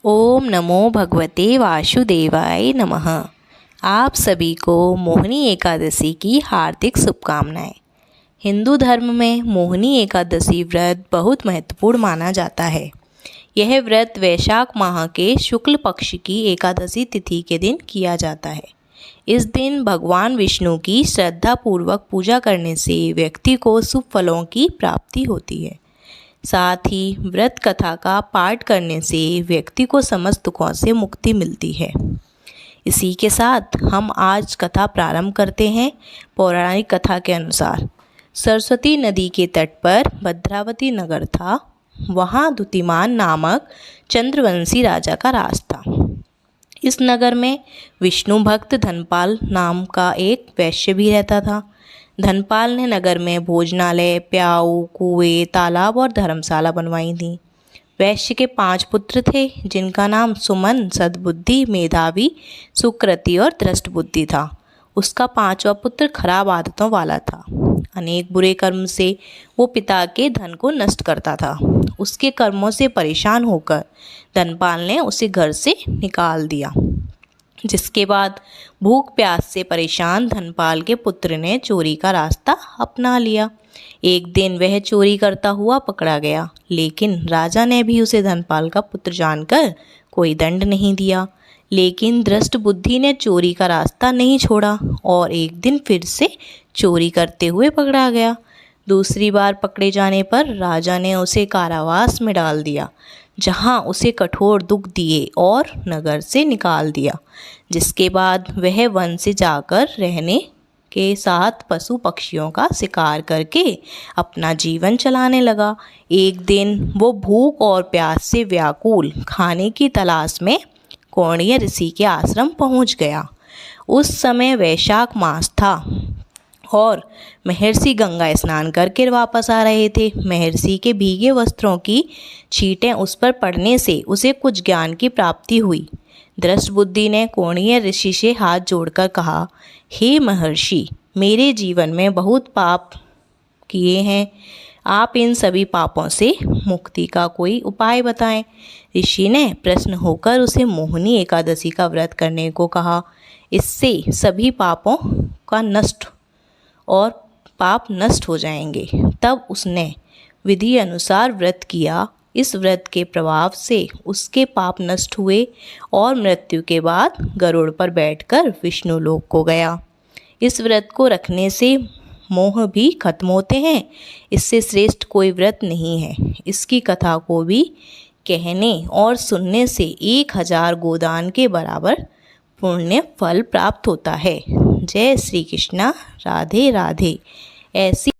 ओम नमो भगवते वासुदेवाय नमः। आप सभी को मोहिनी एकादशी की हार्दिक शुभकामनाएं। हिंदू धर्म में मोहिनी एकादशी व्रत बहुत महत्वपूर्ण माना जाता है। यह व्रत वैशाख माह के शुक्ल पक्ष की एकादशी तिथि के दिन किया जाता है। इस दिन भगवान विष्णु की श्रद्धापूर्वक पूजा करने से व्यक्ति को शुभ फलों की प्राप्ति होती है। साथ ही व्रत कथा का पाठ करने से व्यक्ति को समस्त दुखों से मुक्ति मिलती है। इसी के साथ हम आज कथा प्रारंभ करते हैं। पौराणिक कथा के अनुसार सरस्वती नदी के तट पर भद्रावती नगर था। वहाँ दुतिमान नामक चंद्रवंशी राजा का राज था। इस नगर में विष्णु भक्त धनपाल नाम का एक वैश्य भी रहता था। धनपाल ने नगर में भोजनालय, प्याऊ, कुएं, तालाब और धर्मशाला बनवाई थी। वैश्य के 5 पुत्र थे, जिनका नाम सुमन, सद्बुद्धि, मेधावी, सुकृति और दृष्ट बुद्धि था। उसका 5वां पुत्र खराब आदतों वाला था। अनेक बुरे कर्म से वो पिता के धन को नष्ट करता था। उसके कर्मों से परेशान होकर धनपाल ने उसे घर से निकाल दिया। जिसके बाद भूख प्यास से परेशान धनपाल के पुत्र ने चोरी का रास्ता अपना लिया। एक दिन वह चोरी करता हुआ पकड़ा गया, लेकिन राजा ने भी उसे धनपाल का पुत्र जानकर कोई दंड नहीं दिया। लेकिन दृष्ट बुद्धि ने चोरी का रास्ता नहीं छोड़ा और एक दिन फिर से चोरी करते हुए पकड़ा गया। दूसरी बार पकड़े जाने पर राजा ने उसे कारावास में डाल दिया, जहां उसे कठोर दुख दिए और नगर से निकाल दिया। जिसके बाद वह वन से जाकर रहने के साथ पशु पक्षियों का शिकार करके अपना जीवन चलाने लगा। एक दिन वो भूख और प्यास से व्याकुल खाने की तलाश में कौंडिन्य ऋषि के आश्रम पहुंच गया। उस समय वैशाख मास था और महर्षि गंगा स्नान करके वापस आ रहे थे। महर्षि के भीगे वस्त्रों की छींटें उस पर पड़ने से उसे कुछ ज्ञान की प्राप्ति हुई। दृष्ट बुद्धि ने कौंडिन्य ऋषि से हाथ जोड़कर कहा, हे महर्षि, मेरे जीवन में बहुत पाप किए हैं। आप इन सभी पापों से मुक्ति का कोई उपाय बताएं। ऋषि ने प्रसन्न होकर उसे मोहिनी एकादशी का व्रत करने को कहा। इससे सभी पापों का पाप नष्ट हो जाएंगे। तब उसने विधि अनुसार व्रत किया। इस व्रत के प्रभाव से उसके पाप नष्ट हुए और मृत्यु के बाद गरुड़ पर बैठकर विष्णु लोक को गया। इस व्रत को रखने से मोह भी खत्म होते हैं। इससे श्रेष्ठ कोई व्रत नहीं है। इसकी कथा को भी कहने और सुनने से 1000 गोदान के बराबर पुण्य फल प्राप्त होता है। जय श्री कृष्णा। राधे राधे। ऐसी